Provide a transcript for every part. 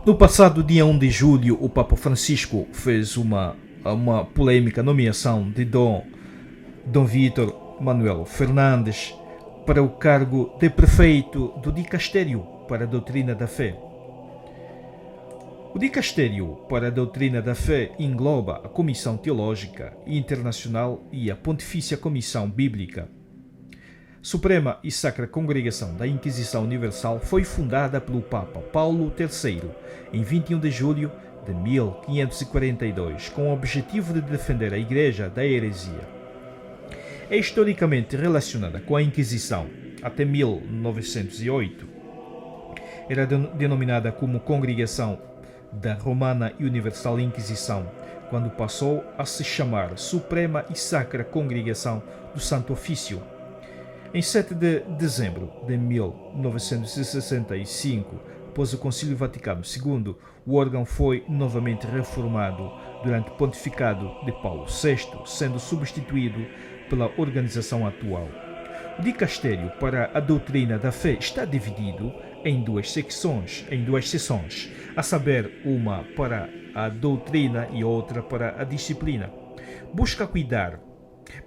No passado dia 1 de julho, o Papa Francisco fez uma polêmica nomeação de Dom Vítor Manuel Fernandes para o cargo de prefeito do Dicastério para a Doutrina da Fé. O Dicastério para a Doutrina da Fé engloba a Comissão Teológica Internacional e a Pontifícia Comissão Bíblica. Suprema e Sacra Congregação da Inquisição Universal foi fundada pelo Papa Paulo III em 21 de julho de 1542, com o objetivo de defender a Igreja da heresia. É historicamente relacionada com a Inquisição. Até 1908, era denominada como Congregação da Romana e Universal Inquisição, quando passou a se chamar Suprema e Sacra Congregação do Santo Ofício. Em 7 de dezembro de 1965, após o Concílio Vaticano II, o órgão foi novamente reformado durante o pontificado de Paulo VI, sendo substituído pela organização atual. O Dicastério para a Doutrina da Fé está dividido em duas seções, a saber, uma para a doutrina e outra para a disciplina. Busca cuidar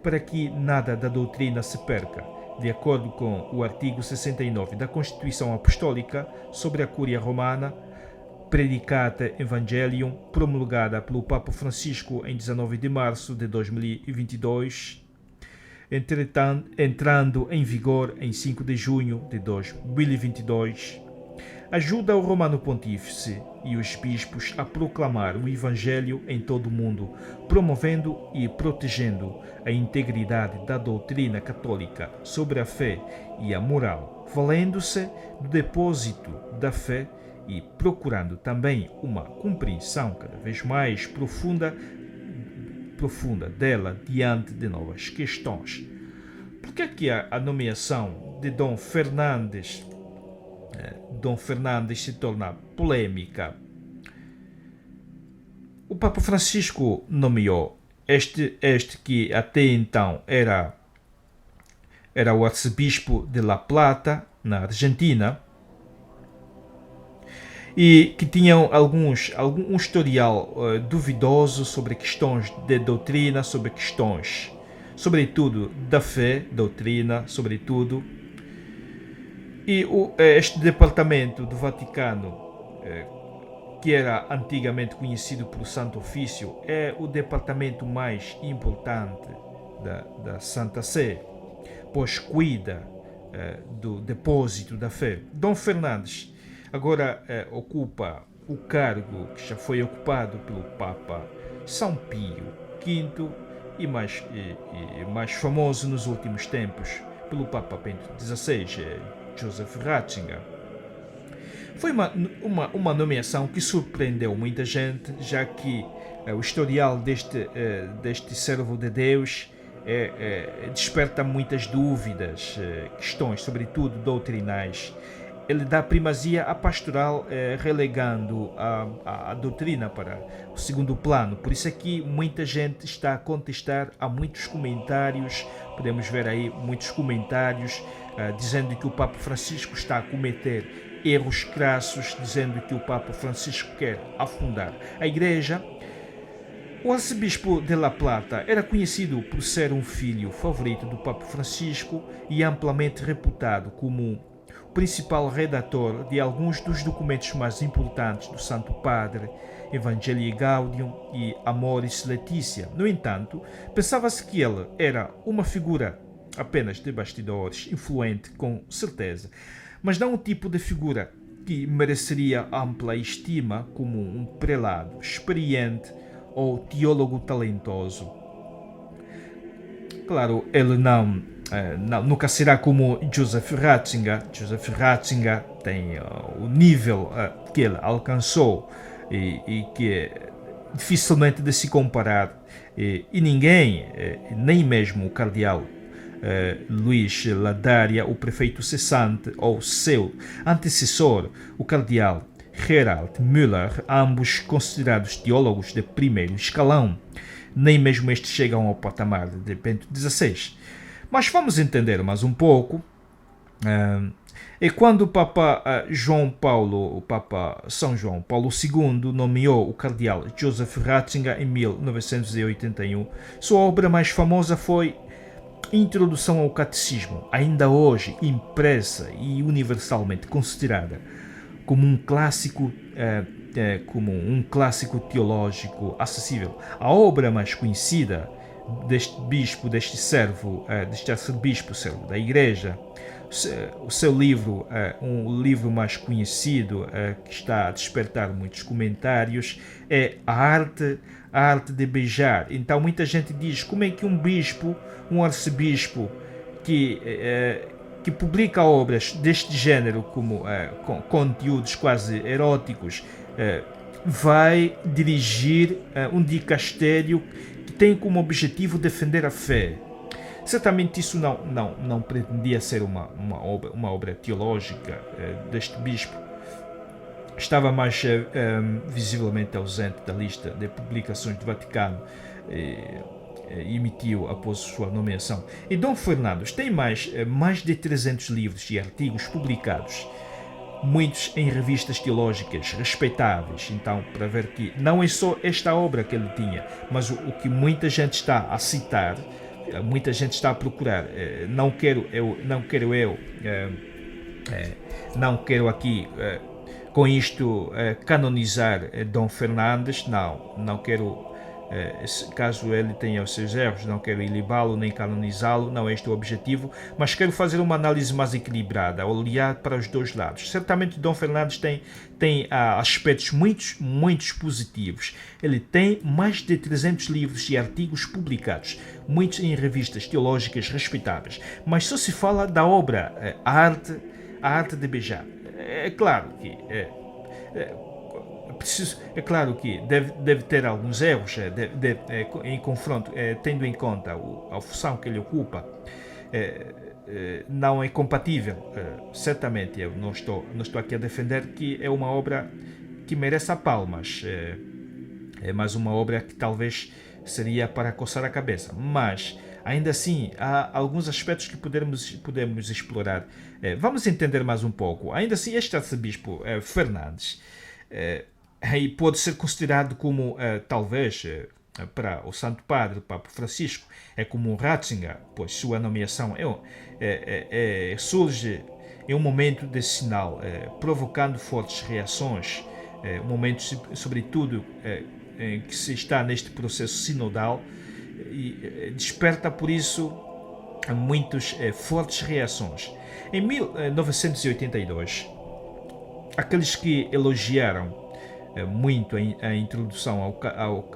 para que nada da doutrina se perca, de acordo com o artigo 69 da Constituição Apostólica sobre a Cúria Romana, Predicate Evangelium, promulgada pelo Papa Francisco em 19 de março de 2022, entrando em vigor em 5 de junho de 2022, ajuda o Romano Pontífice e os bispos a proclamar o Evangelho em todo o mundo, promovendo e protegendo a integridade da doutrina católica sobre a fé e a moral, valendo-se do depósito da fé e procurando também uma compreensão cada vez mais profunda dela diante de novas questões. Por que é que a nomeação de Dom Fernandes se torna polêmica? O Papa Francisco nomeou este que até então era o arcebispo de La Plata, na Argentina, e que tinham algum historial duvidoso sobre questões de doutrina, sobre questões, sobretudo da fé, doutrina, sobretudo. E este departamento do Vaticano, que era antigamente conhecido por Santo Ofício, é o departamento mais importante da Santa Sé, pois cuida do depósito da fé. Dom Fernandes agora ocupa o cargo que já foi ocupado pelo Papa São Pio V e mais famoso nos últimos tempos pelo Papa Bento XVI, Joseph Ratzinger. Foi uma nomeação que surpreendeu muita gente, já que o historial deste servo de Deus desperta muitas dúvidas, questões, sobretudo doutrinais. Ele dá primazia à pastoral, relegando a doutrina para o segundo plano. Por isso aqui muita gente está a contestar, há muitos comentários, podemos ver aí muitos comentários dizendo que o Papa Francisco está a cometer erros crassos, dizendo que o Papa Francisco quer afundar a Igreja. O arcebispo de La Plata era conhecido por ser um filho favorito do Papa Francisco e amplamente reputado como principal redator de alguns dos documentos mais importantes do Santo Padre, Evangelii Gaudium e Amoris Laetitia. No entanto, pensava-se que ele era uma figura apenas de bastidores, influente com certeza, mas não o tipo de figura que mereceria ampla estima como um prelado experiente ou teólogo talentoso. Claro, ele nunca será como Joseph Ratzinger. Joseph Ratzinger tem o nível que ele alcançou e que é dificilmente de se comparar. E ninguém, nem mesmo o cardeal Luís Ladaria, o prefeito cessante, ou seu antecessor, o cardeal Gerald Müller, ambos considerados teólogos de primeiro escalão. Nem mesmo estes chegam ao patamar de Bento XVI. Mas vamos entender mais um pouco. E quando o Papa São João Paulo II nomeou o cardeal Joseph Ratzinger em 1981, sua obra mais famosa foi Introdução ao Catecismo, ainda hoje impressa e universalmente considerada como um clássico teológico acessível. A obra mais conhecida deste arcebispo servo da Igreja, o seu livro, um livro mais conhecido, que está a despertar muitos comentários, é a arte de beijar. Então muita gente diz como é que um arcebispo que publica obras deste género, com conteúdos quase eróticos, vai dirigir um dicastério que tem como objetivo defender a fé. Certamente isso não pretendia ser uma obra teológica deste bispo. Estava mais visivelmente ausente da lista de publicações do Vaticano emitiu após sua nomeação. E Dom Fernandes tem mais de 300 livros e artigos publicados, muitos em revistas teológicas respeitáveis. Então, para ver que não é só esta obra que ele tinha, mas o que muita gente está a citar, muita gente está a procurar. Não quero aqui com isto canonizar Dom Fernandes, não quero. Caso ele tenha os seus erros, não quero ilibá-lo nem canonizá-lo, não é este o objetivo, mas quero fazer uma análise mais equilibrada, olhar para os dois lados. Certamente Dom Fernandes tem aspectos muitos positivos. Ele tem mais de 300 livros e artigos publicados, muitos em revistas teológicas respeitáveis, mas só se fala da obra, a arte de beijar. É claro que claro que deve ter alguns erros em confronto, tendo em conta a função que ele ocupa, não é compatível. Certamente eu não estou aqui a defender que é uma obra que merece palmas, é mais uma obra que talvez seria para coçar a cabeça, mas ainda assim há alguns aspectos que podemos explorar. Vamos entender mais um pouco. Ainda assim, este arcebispo Fernandes pode ser considerado como, talvez, para o Santo Padre, o Papa Francisco, é como um Ratzinger, pois sua nomeação surge em um momento de sinal, provocando fortes reações, um momento, sobretudo, em que se está neste processo sinodal, e desperta, por isso, muitas fortes reações. Em 1982, aqueles que elogiaram muito a introdução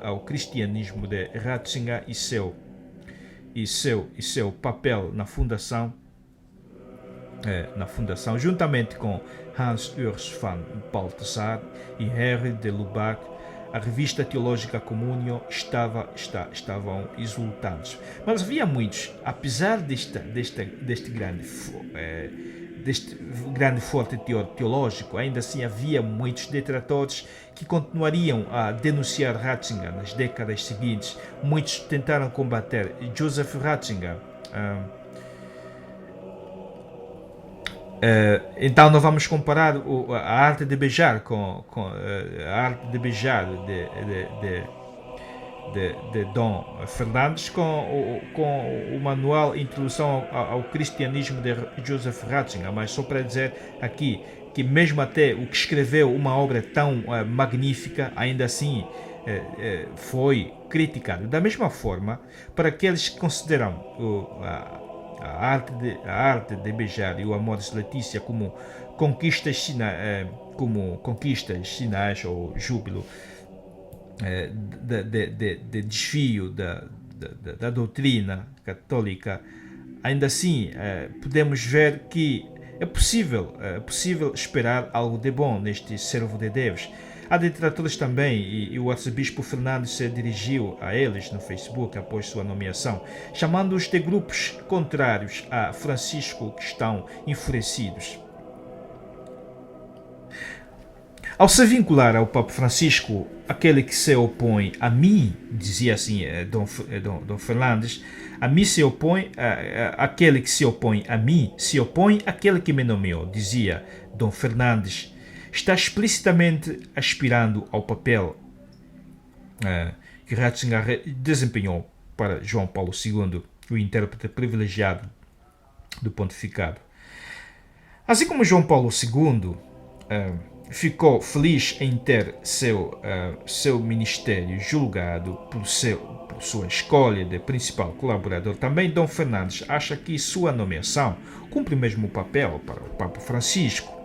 ao cristianismo de Ratzinger e seu papel na fundação, juntamente com Hans Urs van Balthasar e Henri de Lubac, a revista teológica Communio estavam exultantes. Mas havia muitos, apesar deste grande forte teológico, ainda assim havia muitos detratores que continuariam a denunciar Ratzinger nas décadas seguintes. Muitos tentaram combater Joseph Ratzinger. Então nós vamos comparar a arte de beijar com a arte de beijar de Dom Fernandes com o manual Introdução ao Cristianismo de Joseph Ratzinger, mas só para dizer aqui que mesmo até o que escreveu uma obra tão magnífica, ainda assim foi criticado. Da mesma forma, para aqueles que consideram a arte de beijar e o Amoris Laetitia como conquistas sinais ou júbilo de desfio da doutrina católica, ainda assim podemos ver que é possível esperar algo de bom neste servo de Deus. Há detratores também, e o arcebispo Fernandes se dirigiu a eles no Facebook após sua nomeação, chamando-os de grupos contrários a Francisco que estão enfurecidos. Ao se vincular ao Papa Francisco, aquele que se opõe a mim, dizia assim Dom Fernandes, a mim se opõe, aquele que se opõe a mim, se opõe àquele que me nomeou, dizia Dom Fernandes, está explicitamente aspirando ao papel que Ratzinger desempenhou para João Paulo II, o intérprete privilegiado do pontificado. Assim como João Paulo II ficou feliz em ter seu ministério julgado por sua escolha de principal colaborador, também Dom Fernandes acha que sua nomeação cumpre o mesmo papel para o Papa Francisco.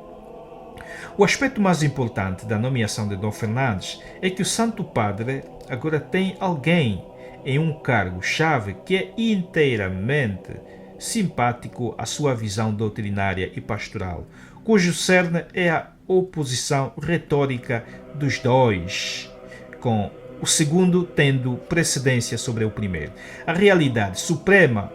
O aspecto mais importante da nomeação de Dom Fernandes é que o Santo Padre agora tem alguém em um cargo-chave que é inteiramente simpático à sua visão doutrinária e pastoral, cujo cerne é a oposição retórica dos dois, com o segundo tendo precedência sobre o primeiro. A realidade supera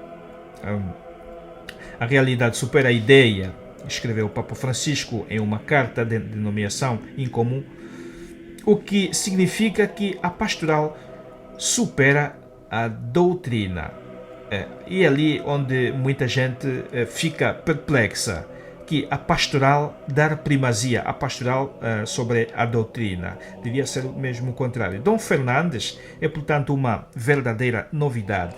a ideia, escreveu o Papa Francisco em uma carta de nomeação em comum, o que significa que a pastoral supera a doutrina. E é ali onde muita gente fica perplexa, que a pastoral dar primazia, a pastoral sobre a doutrina. Devia ser mesmo o contrário. Dom Fernandes é, portanto, uma verdadeira novidade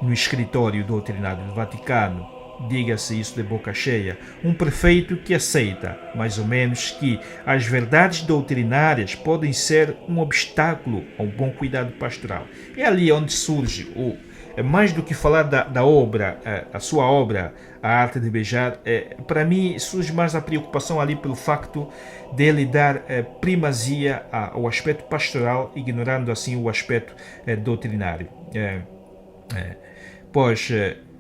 no escritório doutrinário do Vaticano. Diga-se isso de boca cheia, um prefeito que aceita, mais ou menos, que as verdades doutrinárias podem ser um obstáculo ao bom cuidado pastoral. É ali onde surge mais do que falar da obra, a sua obra, A Arte de Beijar, para mim surge mais a preocupação ali pelo facto de ele dar primazia ao aspecto pastoral, ignorando assim o aspecto doutrinário. Pois,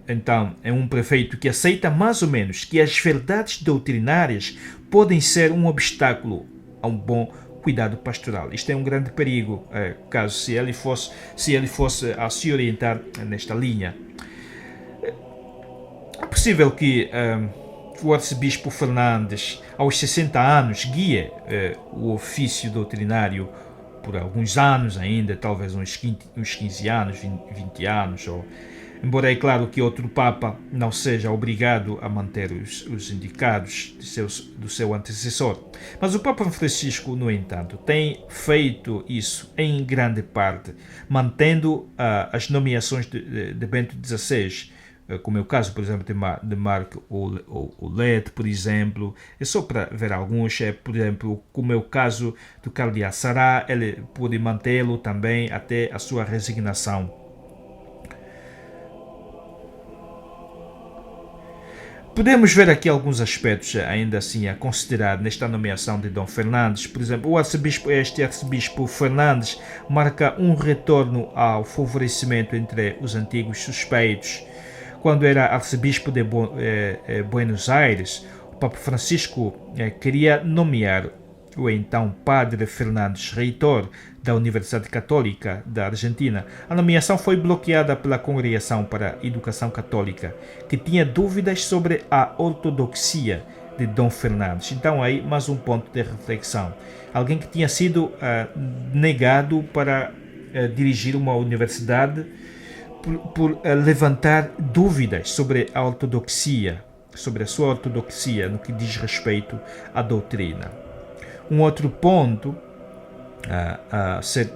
então, é um prefeito que aceita mais ou menos que as verdades doutrinárias podem ser um obstáculo a um bom cuidado pastoral. Isto é um grande perigo, caso se ele fosse a se orientar nesta linha. É possível que o arcebispo Fernandes, aos 60 anos, guie o ofício doutrinário por alguns anos ainda, talvez uns 15 anos, 20 anos, embora é claro que outro Papa não seja obrigado a manter os indicados do seu antecessor. Mas o Papa Francisco, no entanto, tem feito isso em grande parte, mantendo as nomeações de Bento XVI, como é o caso, por exemplo, de Marc Ouellet, por exemplo. É só para ver alguns, por exemplo, como é o caso do cardeal Sarah, ele pôde mantê-lo também até a sua resignação. Podemos ver aqui alguns aspectos ainda assim a considerar nesta nomeação de Dom Fernandes. Por exemplo, este arcebispo Fernandes marca um retorno ao favorecimento entre os antigos suspeitos. Quando era arcebispo de Buenos Aires, o Papa Francisco queria nomear o então padre Fernandes reitor da Universidade Católica da Argentina. A nomeação foi bloqueada pela Congregação para a Educação Católica, que tinha dúvidas sobre a ortodoxia de Dom Fernandes. Então aí mais um ponto de reflexão. Alguém que tinha sido negado para dirigir uma universidade por levantar dúvidas sobre a ortodoxia, sobre a sua ortodoxia no que diz respeito à doutrina. Um outro ponto a ser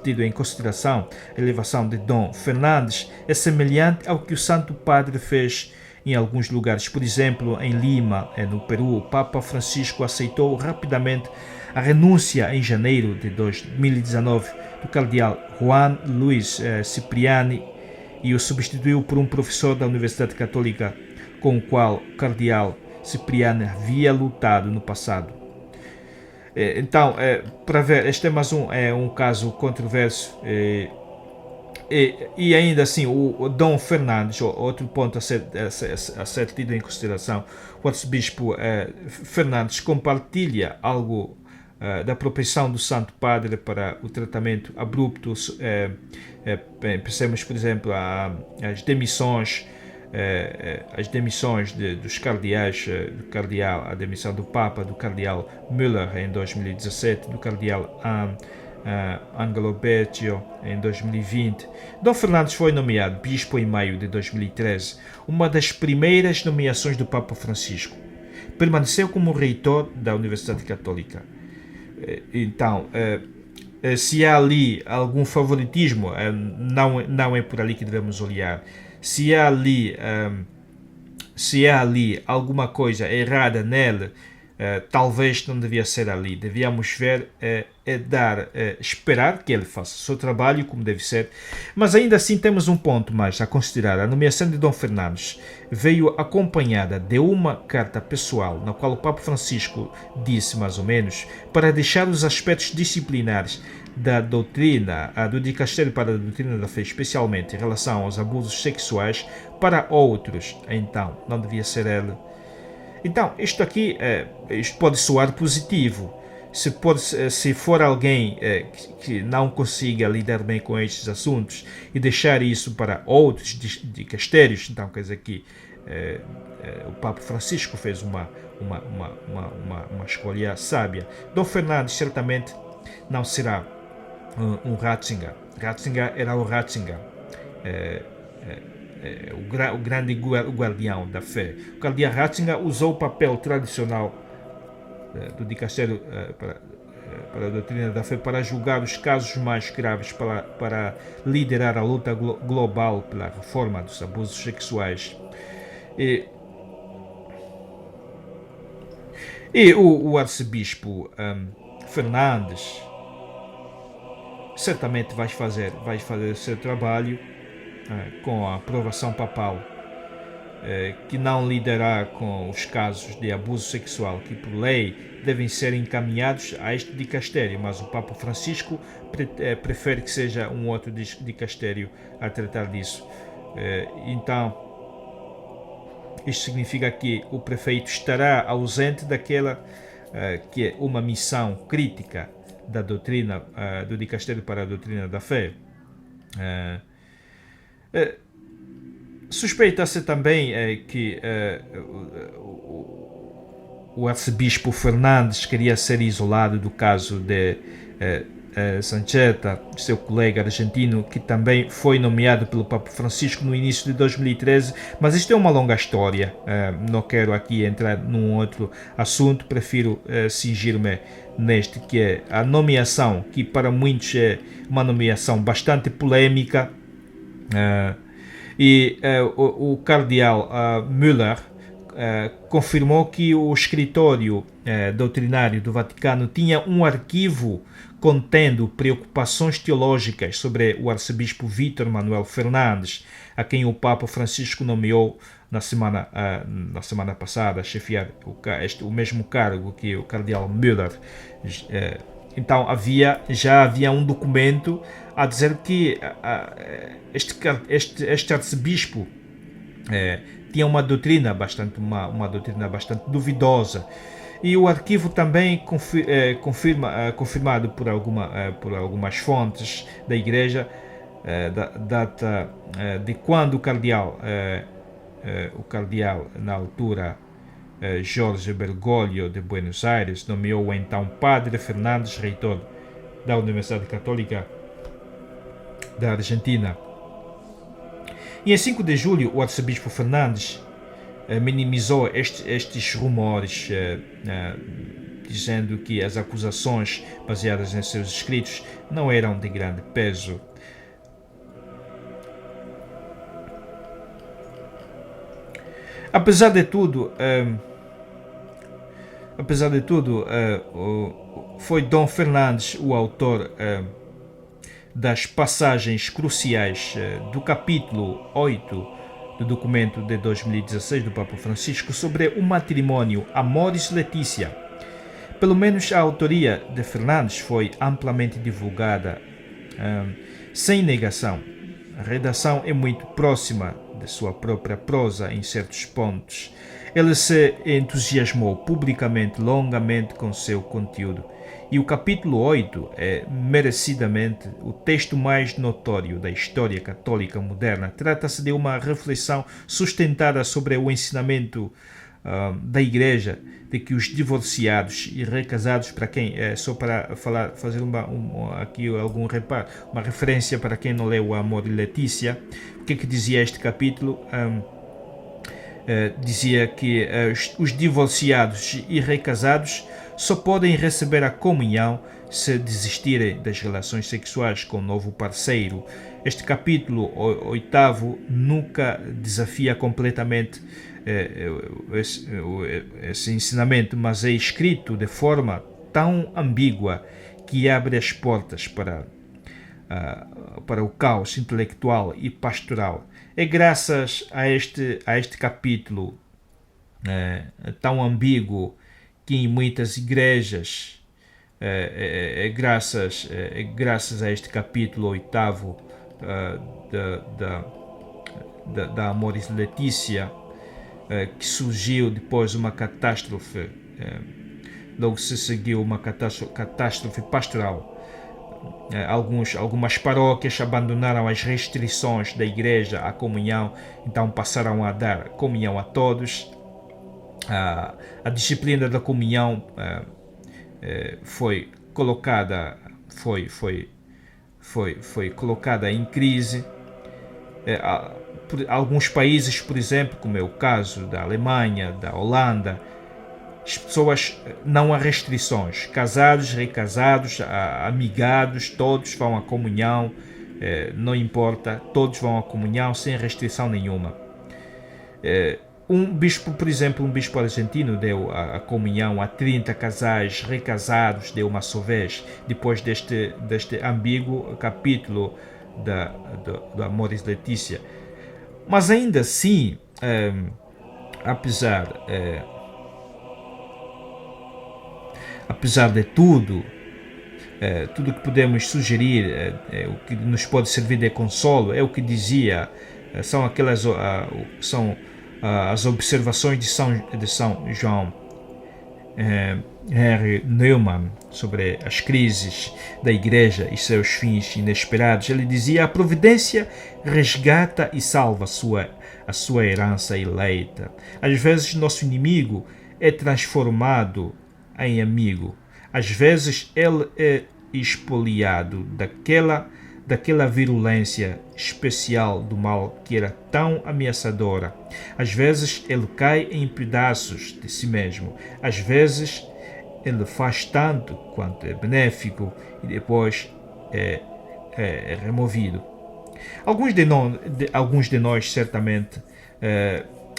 tido em consideração, a elevação de Dom Fernandes é semelhante ao que o Santo Padre fez em alguns lugares. Por exemplo, em Lima, no Peru, o Papa Francisco aceitou rapidamente a renúncia em janeiro de 2019 do cardeal Juan Luis Cipriani e o substituiu por um professor da Universidade Católica com o qual o cardeal Cipriani havia lutado no passado. Então, para ver, este é mais um caso controverso e ainda assim o Dom Fernandes, outro ponto a ser tido em consideração, o arcebispo Fernandes compartilha algo da propensão do Santo Padre para o tratamento abrupto. Pensemos, por exemplo, as demissões as demissões dos cardeais, a demissão do Papa, do cardeal Müller em 2017, do cardeal Angelo Beccio em 2020. Dom Fernandes foi nomeado bispo em maio de 2013, uma das primeiras nomeações do Papa Francisco. Permaneceu como reitor da Universidade Católica. Então, se há ali algum favoritismo, não é por ali que devemos olhar. Se há ali alguma coisa errada nele, talvez não devia ser ali. Devíamos ver, esperar que ele faça o seu trabalho como deve ser. Mas ainda assim temos um ponto mais a considerar. A nomeação de Dom Fernandes veio acompanhada de uma carta pessoal, na qual o Papa Francisco disse, mais ou menos, para deixar os aspectos disciplinares da doutrina, do dicastério para a doutrina da fé, especialmente em relação aos abusos sexuais, para outros. Então, não devia ser ele. Então, isto aqui isto pode soar positivo. Se for alguém que não consiga lidar bem com estes assuntos e deixar isso para outros dicastérios, então quer dizer que o Papa Francisco fez uma escolha sábia. Dom Fernandes certamente não será um Ratzinger. Ratzinger era o Ratzinger, o grande guardião da fé. O cardeal Ratzinger usou o papel tradicional do dicastério para a doutrina da fé para julgar os casos mais graves, para liderar a luta global pela reforma dos abusos sexuais. E o arcebispo Fernandes certamente vai fazer o seu trabalho com a aprovação papal, que não lidará com os casos de abuso sexual que, por lei, devem ser encaminhados a este dicastério, mas o Papa Francisco prefere que seja um outro dicastério a tratar disso. Então, isto significa que o prefeito estará ausente daquela que é uma missão crítica da doutrina, do dicastério para a doutrina da fé. Suspeita-se também que o arcebispo Fernandes queria ser isolado do caso de Sancheta, seu colega argentino, que também foi nomeado pelo Papa Francisco no início de 2013, mas isto é uma longa história. Não quero aqui entrar num outro assunto, prefiro cingir-me neste, que é a nomeação, que para muitos é uma nomeação bastante polêmica. O cardeal Müller confirmou que o escritório doutrinário do Vaticano tinha um arquivo contendo preocupações teológicas sobre o arcebispo Vítor Manuel Fernandes, a quem o Papa Francisco nomeou na semana passada a chefiar o mesmo cargo que o cardeal Müller. Então já havia um documento a dizer que este arcebispo tinha uma doutrina bastante duvidosa. E o arquivo também confirmado por algumas fontes da Igreja, data de quando o cardeal na altura Jorge Bergoglio de Buenos Aires nomeou o então Padre Fernandes reitor da Universidade Católica da Argentina. E em 5 de julho, o arcebispo Fernandes minimizou estes rumores, dizendo que as acusações baseadas em seus escritos não eram de grande peso. Apesar de tudo, foi Dom Fernandes o autor das passagens cruciais do capítulo 8 do documento de 2016 do Papa Francisco sobre o matrimônio Amoris Laetitia. Pelo menos a autoria de Fernandes foi amplamente divulgada, sem negação. A redação é muito próxima de sua própria prosa em certos pontos. Ele se entusiasmou publicamente, longamente com seu conteúdo. E o capítulo 8 é merecidamente o texto mais notório da história católica moderna. Trata-se de uma reflexão sustentada sobre o ensinamento da Igreja de que os divorciados e recasados, para quem, só para fazer aqui algum reparo, uma referência para quem não leu o Amor e Letícia, o que é que dizia este capítulo? Dizia que os divorciados e recasados só podem receber a comunhão se desistirem das relações sexuais com o novo parceiro. Este capítulo, oitavo, nunca desafia completamente esse ensinamento, mas é escrito de forma tão ambígua que abre as portas para o caos intelectual e pastoral. É graças a este capítulo tão ambíguo que em muitas igrejas é graças a este capítulo oitavo da Amoris Laetitia que surgiu depois de uma catástrofe, logo se seguiu uma catástrofe pastoral. Algumas paróquias abandonaram as restrições da igreja à comunhão, então passaram a dar comunhão a todos. A disciplina da comunhão foi colocada em crise. Alguns países, por exemplo, como é o caso da Alemanha, da Holanda, as pessoas, não há restrições, casados, recasados, amigados, todos vão à comunhão, não importa, todos vão à comunhão sem restrição nenhuma. Um bispo, por exemplo, um bispo argentino deu a comunhão a 30 casais recasados de uma só vez, depois deste ambíguo capítulo do Amoris Laetitia. Mas ainda assim, apesar de tudo, tudo que podemos sugerir, o que nos pode servir de consolo, é o que dizia, são as observações de São João Henry Newman sobre as crises da Igreja e seus fins inesperados. Ele dizia: a providência resgata e salva a sua herança eleita. Às vezes nosso inimigo é transformado em amigo. Às vezes ele é expoliado daquela virulência especial do mal que era tão ameaçadora. Às vezes ele cai em pedaços de si mesmo. Às vezes ele faz tanto quanto é benéfico e depois é removido. Alguns de nós certamente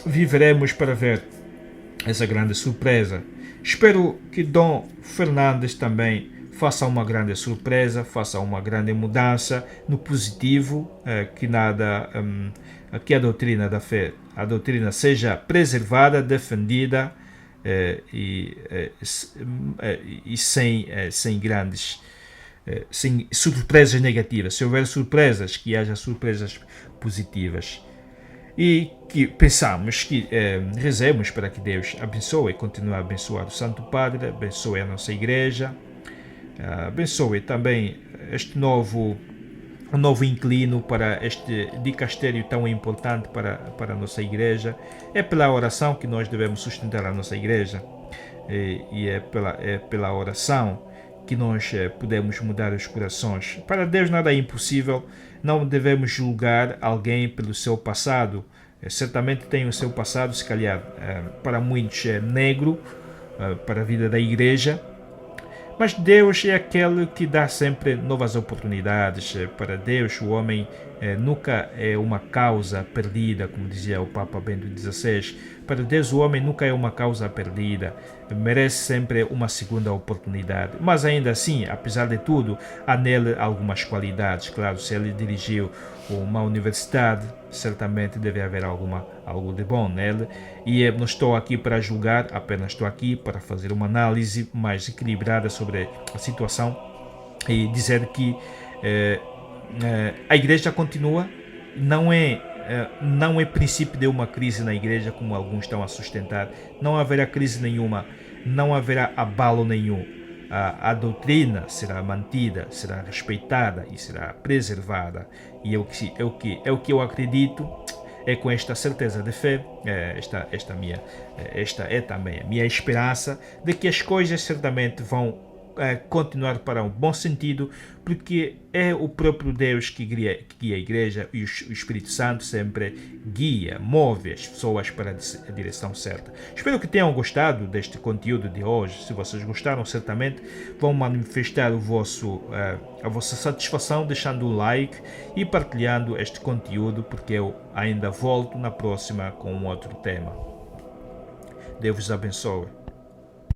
viveremos para ver essa grande surpresa. Espero que Dom Fernandes também faça uma grande surpresa, faça uma grande mudança no positivo, que a doutrina da fé, a doutrina seja preservada, defendida e sem grandes sem surpresas negativas. Se houver surpresas, que haja surpresas positivas. E que pensamos que rezemos para que Deus abençoe e continue a abençoar o Santo Padre, abençoe a nossa igreja, abençoe também este novo inclino para este dicastério tão importante para a nossa igreja. É pela oração que nós devemos sustentar a nossa igreja, e é pela oração que nós podemos mudar os corações. Para Deus nada é impossível. Não devemos julgar alguém pelo seu passado. Certamente tem o seu passado, se calhar para muitos é negro, para a vida da igreja. Mas Deus é aquele que dá sempre novas oportunidades. Para Deus, o homem nunca é uma causa perdida, como dizia o Papa Bento XVI. Para Deus, o homem nunca é uma causa perdida. Merece sempre uma segunda oportunidade. Mas ainda assim, apesar de tudo, há nele algumas qualidades. Claro, se ele dirigiu uma universidade, certamente deve haver algo de bom nele. E não estou aqui para julgar, apenas estou aqui para fazer uma análise mais equilibrada sobre a situação e dizer que a igreja continua, não é não é princípio de uma crise na igreja, como alguns estão a sustentar. Não haverá crise nenhuma, não haverá abalo nenhum. A doutrina será mantida, será respeitada e será preservada. E é o que eu acredito. É com esta certeza de fé, esta é também a minha esperança de que as coisas certamente vão continuar para um bom sentido, porque é o próprio Deus que guia a igreja e o Espírito Santo sempre guia, move as pessoas para a direção certa. Espero que tenham gostado deste conteúdo de hoje. Se vocês gostaram, certamente vão manifestar a vossa satisfação deixando um like e partilhando este conteúdo, porque eu ainda volto na próxima com um outro tema. Deus vos abençoe.